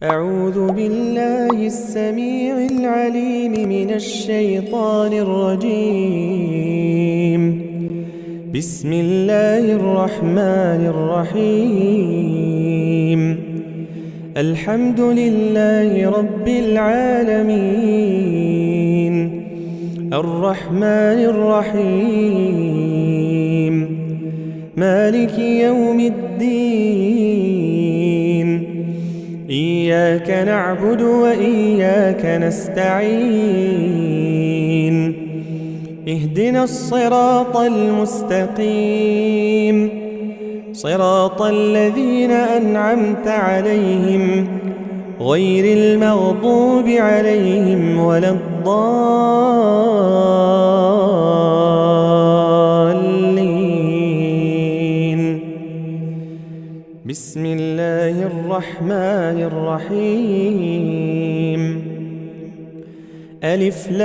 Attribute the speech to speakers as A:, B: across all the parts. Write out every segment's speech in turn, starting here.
A: أعوذ بالله السميع العليم من الشيطان الرجيم. بسم الله الرحمن الرحيم. الحمد لله رب العالمين، الرحمن الرحيم، مالك يوم الدين. إياك نعبد وإياك نستعين. اهدنا الصراط المستقيم، صراط الذين أنعمت عليهم غير المغضوب عليهم ولا الضالين. بسم الله الرحمن الرحيم. ألف لام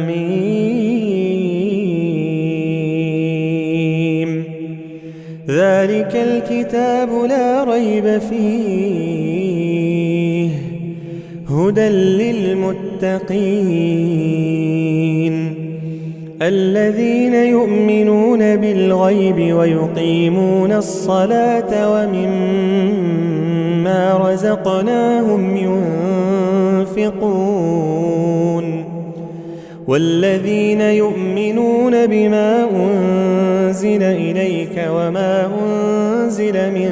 A: ميم. ذلك الكتاب لا ريب فيه، هدى للمتقين الذين يؤمنون بالغيب ويقيمون الصلاة ومما رزقناهم ينفقون، والذين يؤمنون بما أنزل إليك وما أنزل من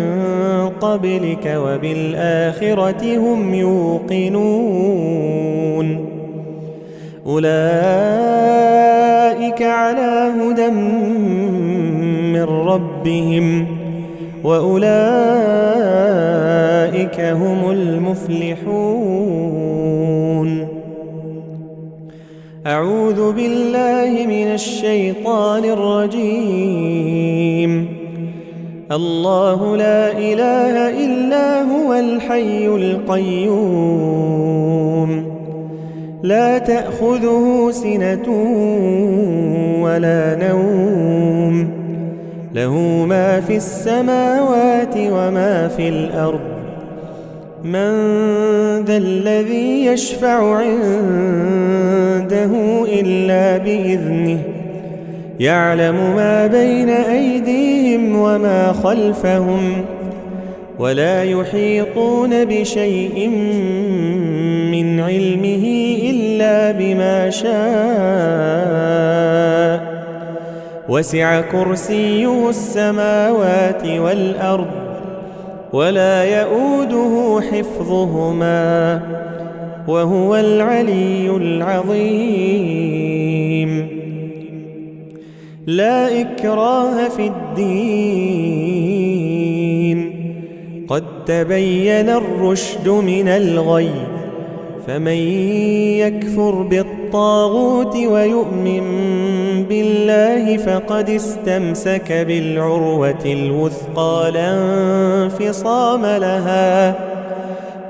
A: قبلك وبالآخرة هم يوقنون. أولئك على هدى من ربهم وأولئك هم المفلحون. أعوذ بالله من الشيطان الرجيم. الله لا إله إلا هو الحي القيوم، لا تأخذه سنة ولا نوم، له ما في السماوات وما في الأرض. من ذا الذي يشفع عنده إلا بإذنه، يعلم ما بين أيديهم وما خلفهم، ولا يحيطون بشيء من علمه إلا بما شاء. وسع كرسيه السماوات والأرض ولا يؤوده حفظهما وهو العلي العظيم. لا إكراه في الدين، قد تبين الرشد من الغي، فمن يكفر بالطاغوت ويؤمن بالله فقد استمسك بالعروة الوثقى لا انفصام لها،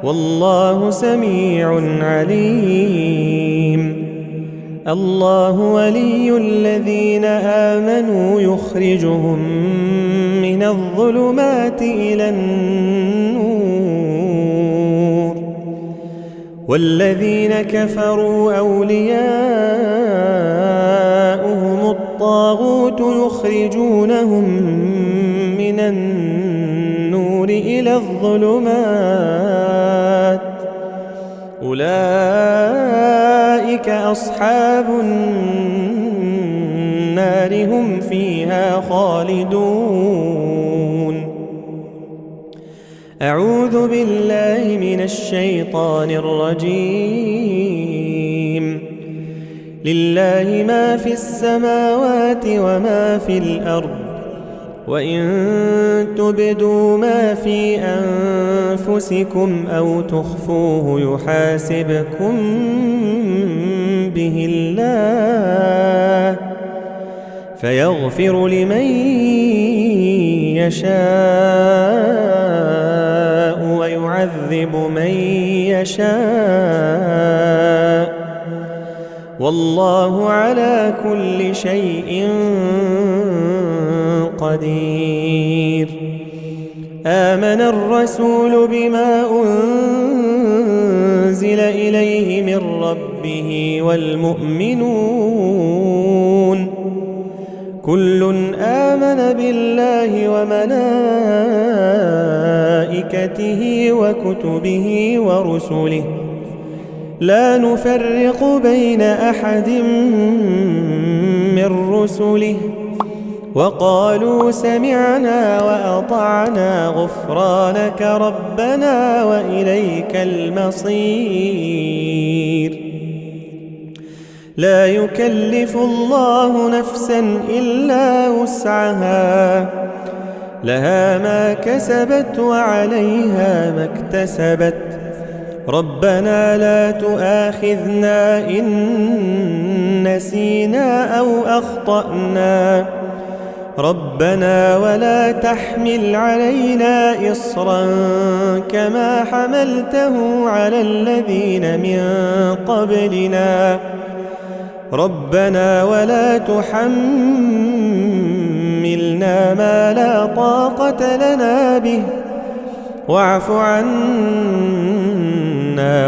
A: والله سميع عليم. الله ولي الذين آمنوا يخرجهم من الظلمات إلى النور، والذين كفروا أولياؤهم الطاغوت يخرجونهم من النور إلى الظلمات. أولئك أصحاب النار هم فيها خالدون. أعوذ بالله من الشيطان الرجيم. لله ما في السماوات وما في الأرض، وإن تبدوا ما في أنفسكم أو تخفوه يحاسبكم به الله، فيغفر لمن يشاء ويعذب من يشاء، والله على كل شيء قدير. آمن الرسول بما أنزل إليه من ربه والمؤمنون كل آمن بالله وملائكته وكتبه ورسله لا نفرق بين أحد من رسله وقالوا سمعنا وأطعنا غفرانك ربنا وإليك المصير. لا يكلف الله نفسا إلا وسعها لها ما كسبت وعليها ما اكتسبت ربنا لا تؤاخذنا إن نسينا أو أخطأنا ربنا ولا تحمل علينا إصرا كما حملته على الذين من قبلنا ربنا ولا تحملنا ما لا طاقة لنا به واعف عنا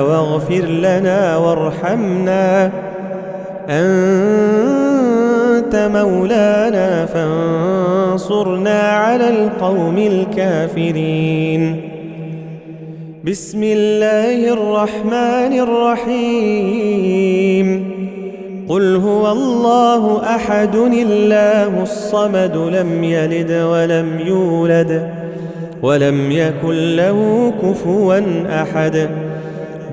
A: واغفر لنا وارحمنا أنت مولانا فانصرنا على القوم الكافرين. بسم الله الرحمن الرحيم. قل هو الله أحد الله الصمد لم يلد ولم يولد ولم يكن له كفوا أحد.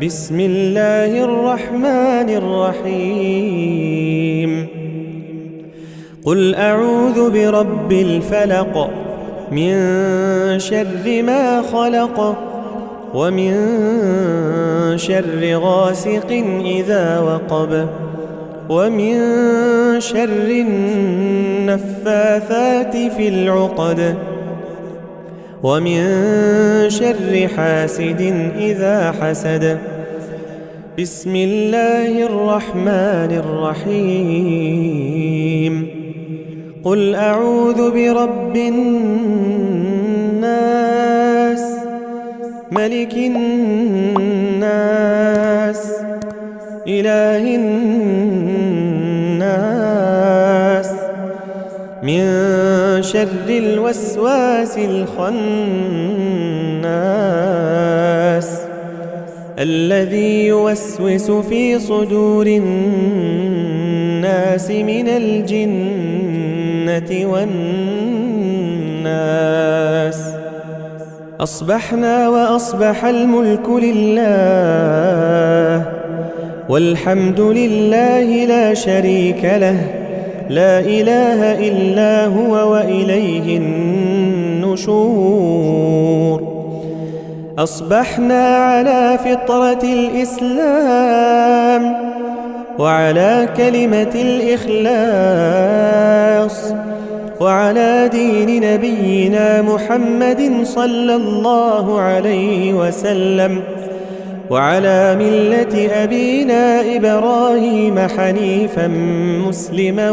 A: بسم الله الرحمن الرحيم. قل أعوذ برب الفلق من شر ما خلق ومن شر غاسق إذا وقب ومن شر النفاثات في العقد ومن شر حاسد إذا حسد. بسم الله الرحمن الرحيم. قل أعوذ برب الناس ملك الناس إله الناس من شر الوسواس الخناس الذي يوسوس في صدور الناس من الجنة والناس. أصبحنا وأصبح الملك لله والحمد لله لا شريك له لا إله إلا هو وإليه النشور. أصبحنا على فطرة الإسلام وعلى كلمة الإخلاص وعلى دين نبينا محمد صلى الله عليه وسلم وعلى ملة أبينا إبراهيم حنيفا مسلما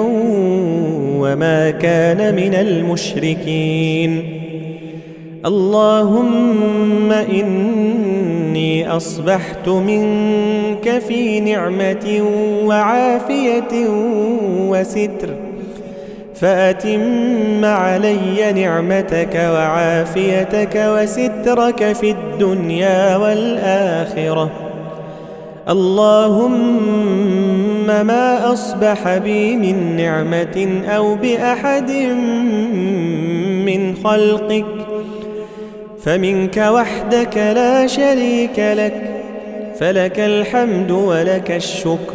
A: وما كان من المشركين. اللهم إني أصبحت منك في نعمة وعافية وستر فأتم علي نعمتك وعافيتك وسترك في الدنيا والآخرة. اللهم ما أصبح بي من نعمة أو بأحد من خلقك فمنك وحدك لا شريك لك فلك الحمد ولك الشكر.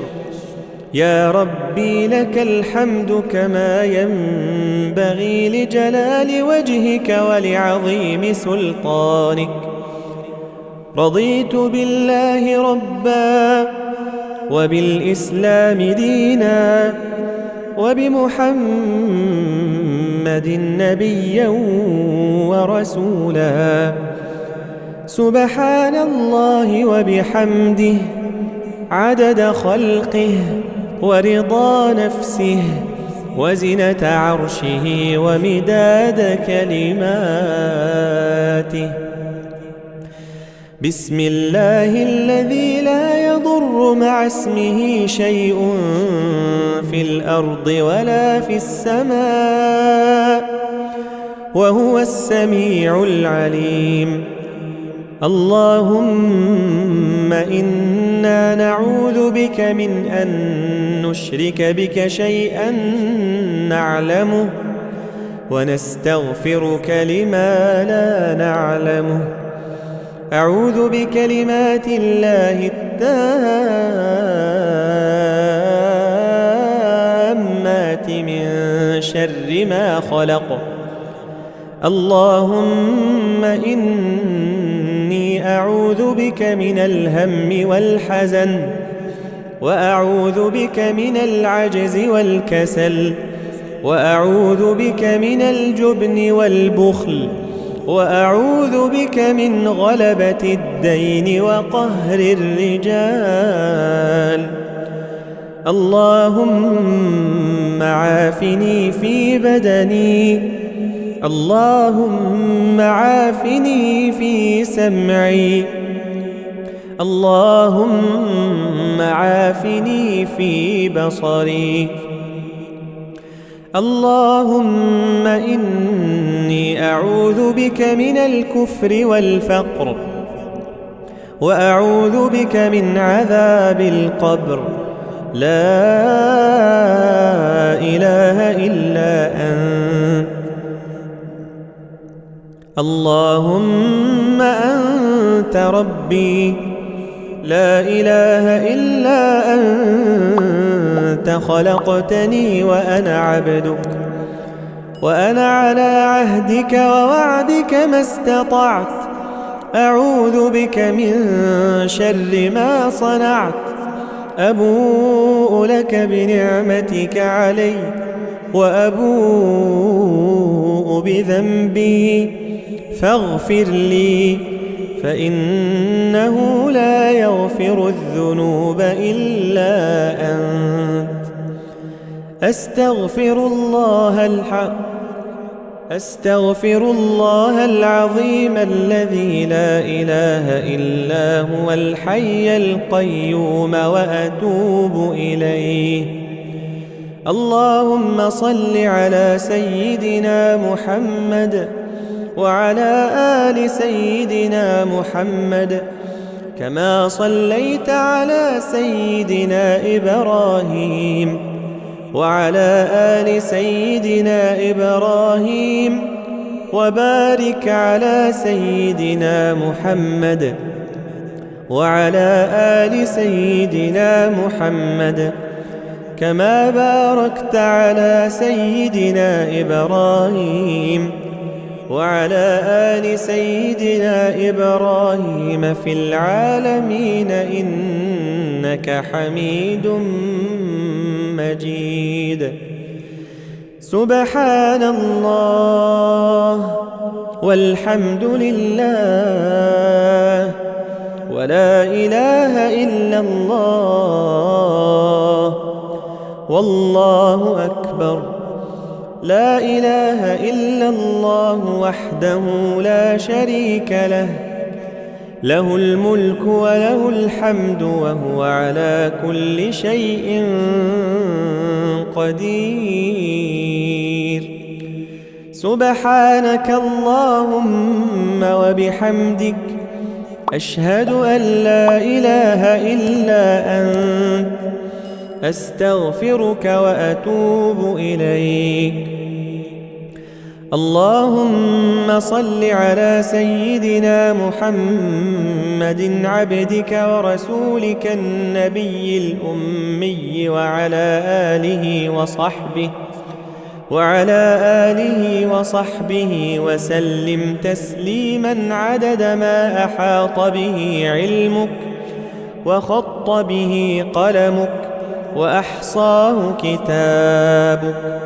A: يا ربي لك الحمد كما ينبغي لجلال وجهك ولعظيم سلطانك. رضيت بالله ربا وبالإسلام دينا وبمحمد نبيا ورسولا. سبحان الله وزنة عرشه ومداد كلماته. بسم الله الذي لا يضر مع اسمه شيء في الأرض ولا في السماء وهو السميع العليم. اللهم إنا نعوذ بك من أن نشرك بك شيئا نعلمه ونستغفرك لما لا نعلمه. أعوذ بكلمات الله التامات من شر ما خلق. اللهم إني أعوذ بك من الهم والحزن، وأعوذ بك من العجز والكسل، وأعوذ بك من الجبن والبخل، وأعوذ بك من غلبة الدين وقهر الرجال. اللهم عافني في بدني، اللهم عافني في سمعي، اللهم عافني في بصري. اللهم إني أعوذ بك من الكفر والفقر، وأعوذ بك من عذاب القبر. لا إله إلا أنت. اللهم أنت ربي، لا إله إلا أنت، خلقتني وأنا عبدك، وأنا على عهدك ووعدك ما استطعت. أعوذ بك من شر ما صنعت. أبوء لك بنعمتك علي وأبوء بذنبي فاغفر لي، فإنه لا يغفر الذنوب إلا أنت. أستغفر الله العظيم الذي لا إله إلا هو الحي القيوم وأتوب إليه. اللهم صل على سيدنا محمد وعلى آل سيدنا محمد، كما صليت على سيدنا إبراهيم وعلى آل سيدنا إبراهيم، وبارك على سيدنا محمد وعلى آل سيدنا محمد، كما باركت على سيدنا إبراهيم وعلى آل سيدنا إبراهيم في العالمين إنك حميد مجيد. سبحان الله والحمد لله ولا إله إلا الله والله أكبر. لا إله إلا الله وحده لا شريك له، له الملك وله الحمد وهو على كل شيء قدير. سبحانك اللهم وبحمدك، أشهد أن لا إله إلا أنت، أستغفرك وأتوب إليك. اللهم صل على سيدنا محمد عبدك ورسولك النبي الأمي وعلى آله وصحبه وسلم تسليما عدد ما أحاط به علمك وخط به قلمك وأحصاه كتابك.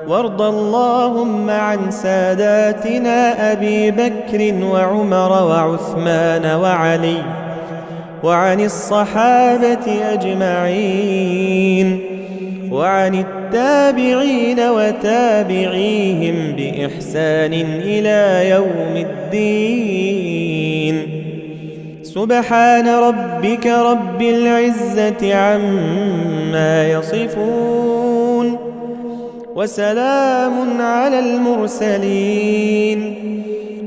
A: وارض اللهم عن ساداتنا أبي بكر وعمر وعثمان وعلي، وعن الصحابة أجمعين، وعن التابعين وتابعيهم بإحسان إلى يوم الدين. سبحان ربك رب العزة عما يصفون، وسلام على المرسلين،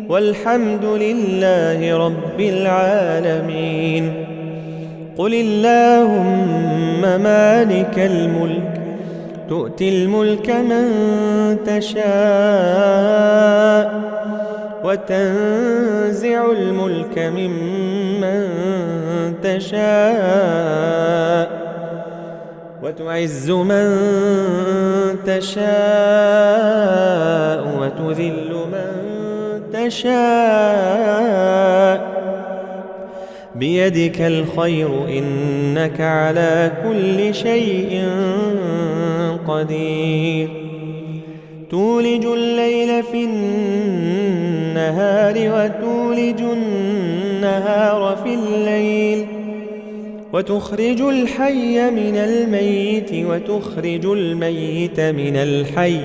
A: والحمد لله رب العالمين. قل اللهم مالك الملك تؤتي الملك من تشاء وتنزع الملك ممن تشاء وتعز من تشاء وتذل من تشاء، بيدك الخير إنك على كل شيء قدير. تولج الليل في النهار وتولج النهار في الليل، وتخرج الحي من الميت وتخرج الميت من الحي،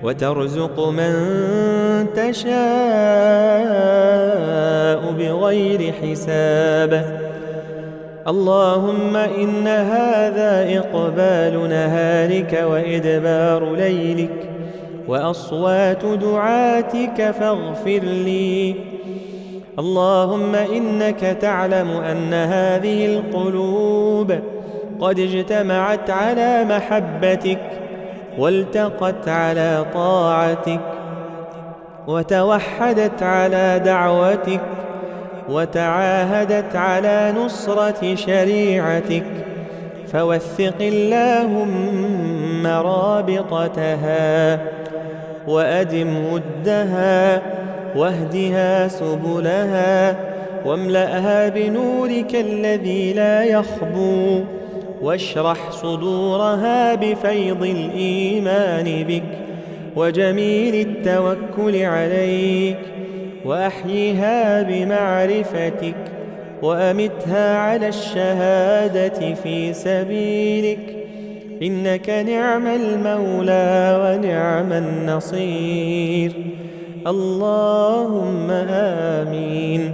A: وترزق من تشاء بغير حساب. اللهم إن هذا إقبال نهارك وإدبار ليلك وأصوات دعاتك فاغفر لي. اللهم إنك تعلم أن هذه القلوب قد اجتمعت على محبتك والتقت على طاعتك وتوحدت على دعوتك وتعاهدت على نصرة شريعتك، فوثق اللهم رابطتها وأدم ودها واهدها سبلها واملأها بنورك الذي لا يخبو، واشرح صدورها بفيض الإيمان بك وجميل التوكل عليك، وأحيها بمعرفتك وأمتها على الشهادة في سبيلك، إنك نعم المولى ونعم النصير. اللهم آمين.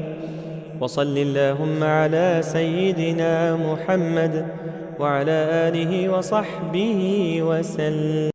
A: وصل اللهم على سيدنا محمد وعلى آله وصحبه وسلم.